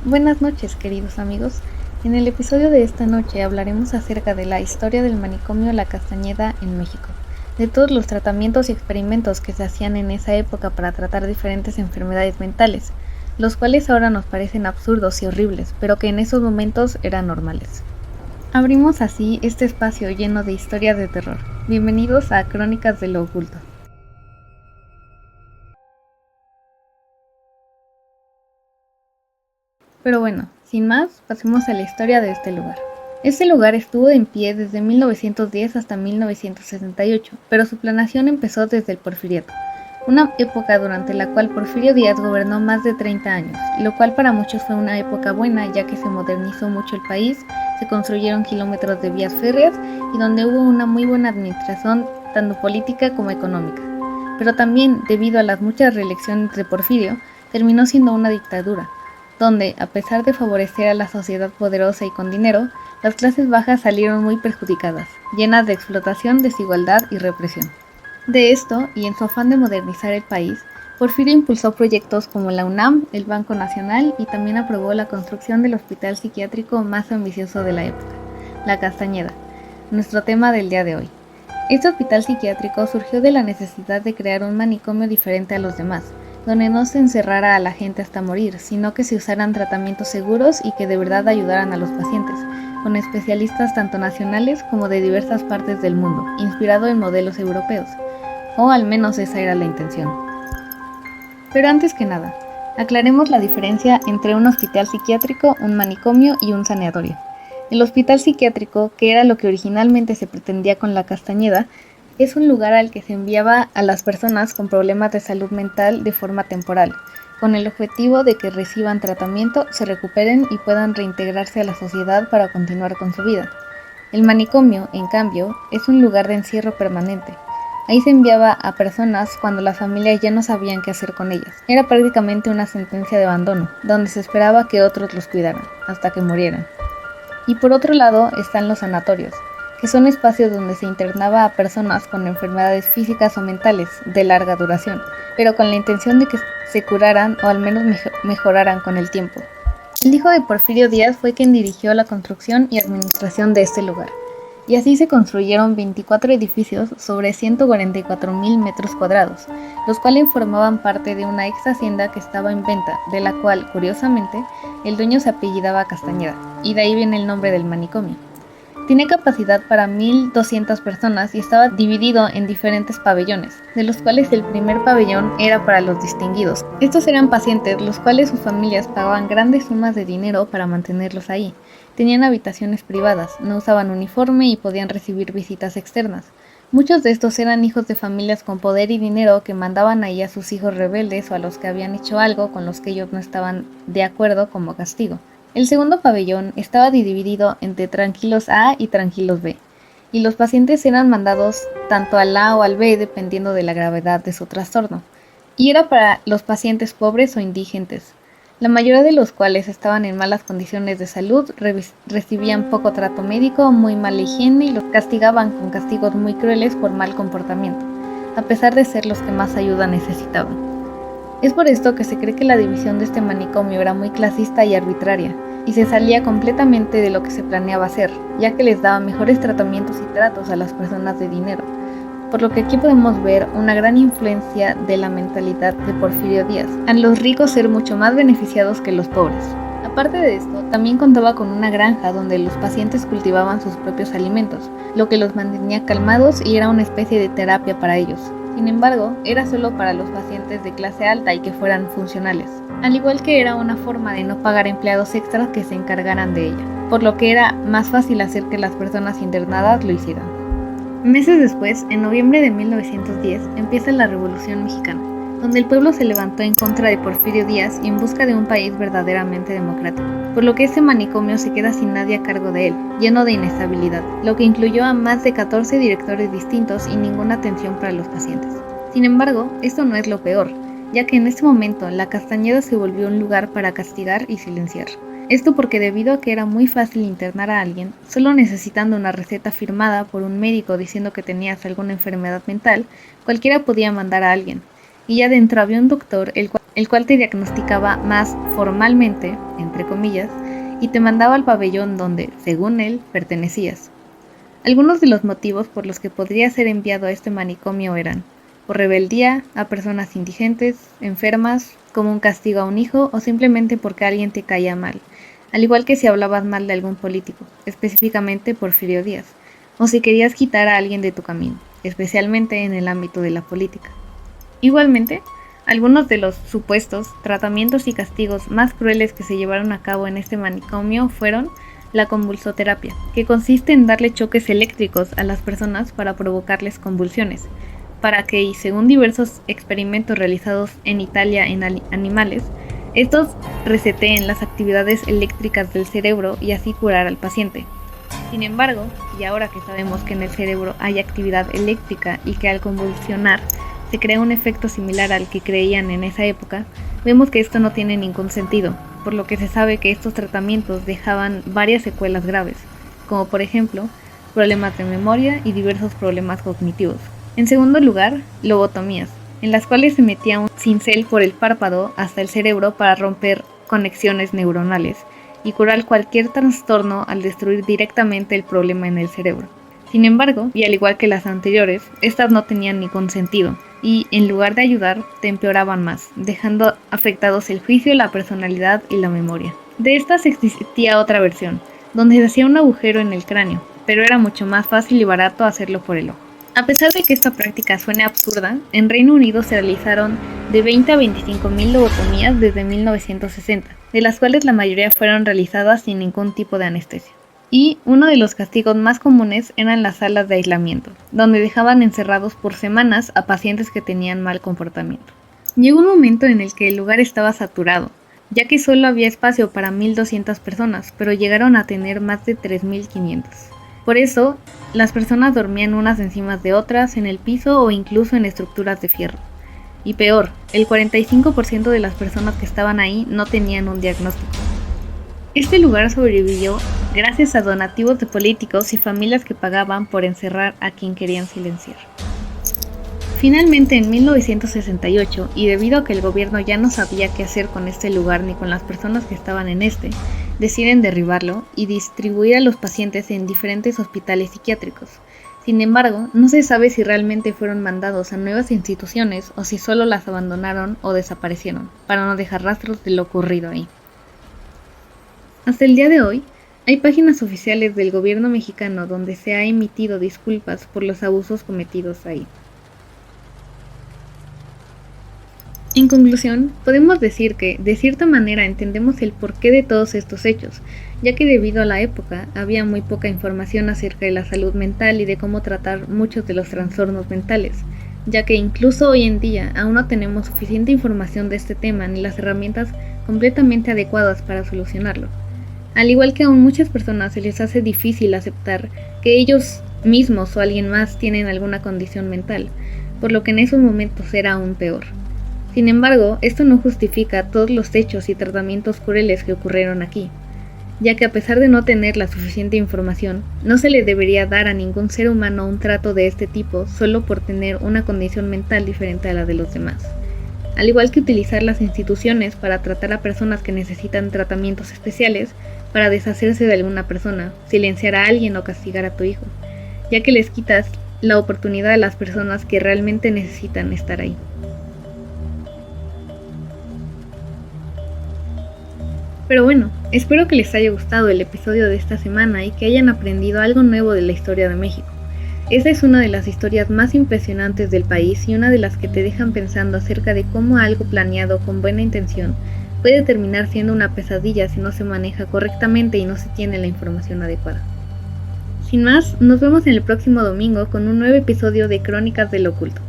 Buenas noches, queridos amigos. En el episodio de esta noche hablaremos acerca de la historia del manicomio La Castañeda en México, de todos los tratamientos y experimentos que se hacían en esa época para tratar diferentes enfermedades mentales, los cuales ahora nos parecen absurdos y horribles, pero que en esos momentos eran normales. Abrimos así este espacio lleno de historias de terror. Bienvenidos a Crónicas de lo Oculto. Pero bueno, sin más, pasemos a la historia de este lugar. Este lugar estuvo en pie desde 1910 hasta 1968, pero su planeación empezó desde el Porfiriato, una época durante la cual Porfirio Díaz gobernó más de 30 años, lo cual para muchos fue una época buena ya que se modernizó mucho el país, se construyeron kilómetros de vías férreas y donde hubo una muy buena administración tanto política como económica. Pero también, debido a las muchas reelecciones de Porfirio, terminó siendo una dictadura, donde, a pesar de favorecer a la sociedad poderosa y con dinero, las clases bajas salieron muy perjudicadas, llenas de explotación, desigualdad y represión. De esto, y en su afán de modernizar el país, Porfirio impulsó proyectos como la UNAM, el Banco Nacional y también aprobó la construcción del hospital psiquiátrico más ambicioso de la época, La Castañeda, nuestro tema del día de hoy. Este hospital psiquiátrico surgió de la necesidad de crear un manicomio diferente a los demás, donde no se encerrara a la gente hasta morir, sino que se usaran tratamientos seguros y que de verdad ayudaran a los pacientes, con especialistas tanto nacionales como de diversas partes del mundo, inspirado en modelos europeos, o al menos esa era la intención. Pero antes que nada, aclaremos la diferencia entre un hospital psiquiátrico, un manicomio y un sanatorio. El hospital psiquiátrico, que era lo que originalmente se pretendía con La Castañeda, es un lugar al que se enviaba a las personas con problemas de salud mental de forma temporal, con el objetivo de que reciban tratamiento, se recuperen y puedan reintegrarse a la sociedad para continuar con su vida. El manicomio, en cambio, es un lugar de encierro permanente. Ahí se enviaba a personas cuando las familias ya no sabían qué hacer con ellas. Era prácticamente una sentencia de abandono, donde se esperaba que otros los cuidaran, hasta que murieran. Y por otro lado están los sanatorios, que son espacios donde se internaba a personas con enfermedades físicas o mentales de larga duración, pero con la intención de que se curaran o al menos mejoraran con el tiempo. El hijo de Porfirio Díaz fue quien dirigió la construcción y administración de este lugar, y así se construyeron 24 edificios sobre 144,000 metros cuadrados, los cuales formaban parte de una ex hacienda que estaba en venta, de la cual, curiosamente, el dueño se apellidaba Castañeda, y de ahí viene el nombre del manicomio. Tiene capacidad para 1,200 personas y estaba dividido en diferentes pabellones, de los cuales el primer pabellón era para los distinguidos. Estos eran pacientes los cuales sus familias pagaban grandes sumas de dinero para mantenerlos ahí. Tenían habitaciones privadas, no usaban uniforme y podían recibir visitas externas. Muchos de estos eran hijos de familias con poder y dinero que mandaban ahí a sus hijos rebeldes o a los que habían hecho algo con los que ellos no estaban de acuerdo como castigo. El segundo pabellón estaba dividido entre tranquilos A y tranquilos B, y los pacientes eran mandados tanto al A o al B dependiendo de la gravedad de su trastorno, y era para los pacientes pobres o indigentes, la mayoría de los cuales estaban en malas condiciones de salud, recibían poco trato médico, muy mala higiene y los castigaban con castigos muy crueles por mal comportamiento, a pesar de ser los que más ayuda necesitaban. Es por esto que se cree que la división de este manicomio era muy clasista y arbitraria, y se salía completamente de lo que se planeaba hacer, ya que les daba mejores tratamientos y tratos a las personas de dinero, por lo que aquí podemos ver una gran influencia de la mentalidad de Porfirio Díaz, a los ricos ser mucho más beneficiados que los pobres. Aparte de esto, también contaba con una granja donde los pacientes cultivaban sus propios alimentos, lo que los mantenía calmados y era una especie de terapia para ellos. Sin embargo, era solo para los pacientes de clase alta y que fueran funcionales, al igual que era una forma de no pagar empleados extras que se encargaran de ella, por lo que era más fácil hacer que las personas internadas lo hicieran. Meses después, en noviembre de 1910, empieza la Revolución Mexicana, donde el pueblo se levantó en contra de Porfirio Díaz y en busca de un país verdaderamente democrático, por lo que este manicomio se queda sin nadie a cargo de él, lleno de inestabilidad, lo que incluyó a más de 14 directores distintos y ninguna atención para los pacientes. Sin embargo, esto no es lo peor, ya que en este momento La Castañeda se volvió un lugar para castigar y silenciar. Esto porque debido a que era muy fácil internar a alguien, solo necesitando una receta firmada por un médico diciendo que tenías alguna enfermedad mental, cualquiera podía mandar a alguien. Y ya dentro había un doctor el cual el cual te diagnosticaba más formalmente, entre comillas, y te mandaba al pabellón donde, según él, pertenecías. Algunos de los motivos por los que podría ser enviado a este manicomio eran por rebeldía, a personas indigentes, enfermas, como un castigo a un hijo o simplemente porque alguien te caía mal, al igual que si hablabas mal de algún político, específicamente Porfirio Díaz, o si querías quitar a alguien de tu camino, especialmente en el ámbito de la política. Igualmente, algunos de los supuestos tratamientos y castigos más crueles que se llevaron a cabo en este manicomio fueron la convulsoterapia, que consiste en darle choques eléctricos a las personas para provocarles convulsiones, para que, y según diversos experimentos realizados en Italia en animales, estos reseteen las actividades eléctricas del cerebro y así curar al paciente. Sin embargo, y ahora que sabemos que en el cerebro hay actividad eléctrica y que al convulsionar se crea un efecto similar al que creían en esa época, vemos que esto no tiene ningún sentido, por lo que se sabe que estos tratamientos dejaban varias secuelas graves, como por ejemplo, problemas de memoria y diversos problemas cognitivos. En segundo lugar, lobotomías, en las cuales se metía un cincel por el párpado hasta el cerebro para romper conexiones neuronales y curar cualquier trastorno al destruir directamente el problema en el cerebro. Sin embargo, y al igual que las anteriores, estas no tenían ningún sentido y, en lugar de ayudar, te empeoraban más, dejando afectados el juicio, la personalidad y la memoria. De estas existía otra versión, donde se hacía un agujero en el cráneo, pero era mucho más fácil y barato hacerlo por el ojo. A pesar de que esta práctica suene absurda, en Reino Unido se realizaron de 20 a 25.000 lobotomías desde 1960, de las cuales la mayoría fueron realizadas sin ningún tipo de anestesia. Y uno de los castigos más comunes eran las salas de aislamiento, donde dejaban encerrados por semanas a pacientes que tenían mal comportamiento. Llegó un momento en el que el lugar estaba saturado, ya que solo había espacio para 1.200 personas, pero llegaron a tener más de 3.500. Por eso, las personas dormían unas encima de otras, en el piso o incluso en estructuras de fierro. Y peor, el 45% de las personas que estaban ahí no tenían un diagnóstico. Este lugar sobrevivió gracias a donativos de políticos y familias que pagaban por encerrar a quien querían silenciar. Finalmente, en 1968, y debido a que el gobierno ya no sabía qué hacer con este lugar ni con las personas que estaban en este, deciden derribarlo y distribuir a los pacientes en diferentes hospitales psiquiátricos. Sin embargo, no se sabe si realmente fueron mandados a nuevas instituciones o si solo las abandonaron o desaparecieron, para no dejar rastros de lo ocurrido ahí. Hasta el día de hoy, hay páginas oficiales del gobierno mexicano donde se ha emitido disculpas por los abusos cometidos ahí. En conclusión, podemos decir que, de cierta manera, entendemos el porqué de todos estos hechos, ya que debido a la época había muy poca información acerca de la salud mental y de cómo tratar muchos de los trastornos mentales, ya que incluso hoy en día aún no tenemos suficiente información de este tema ni las herramientas completamente adecuadas para solucionarlo. Al igual que aún muchas personas se les hace difícil aceptar que ellos mismos o alguien más tienen alguna condición mental, por lo que en esos momentos era aún peor. Sin embargo, esto no justifica todos los hechos y tratamientos crueles que ocurrieron aquí, ya que a pesar de no tener la suficiente información, no se le debería dar a ningún ser humano un trato de este tipo solo por tener una condición mental diferente a la de los demás. Al igual que utilizar las instituciones para tratar a personas que necesitan tratamientos especiales para deshacerse de alguna persona, silenciar a alguien o castigar a tu hijo, ya que les quitas la oportunidad a las personas que realmente necesitan estar ahí. Pero bueno, espero que les haya gustado el episodio de esta semana y que hayan aprendido algo nuevo de la historia de México. Esta es una de las historias más impresionantes del país y una de las que te dejan pensando acerca de cómo algo planeado con buena intención puede terminar siendo una pesadilla si no se maneja correctamente y no se tiene la información adecuada. Sin más, nos vemos en el próximo domingo con un nuevo episodio de Crónicas del Oculto.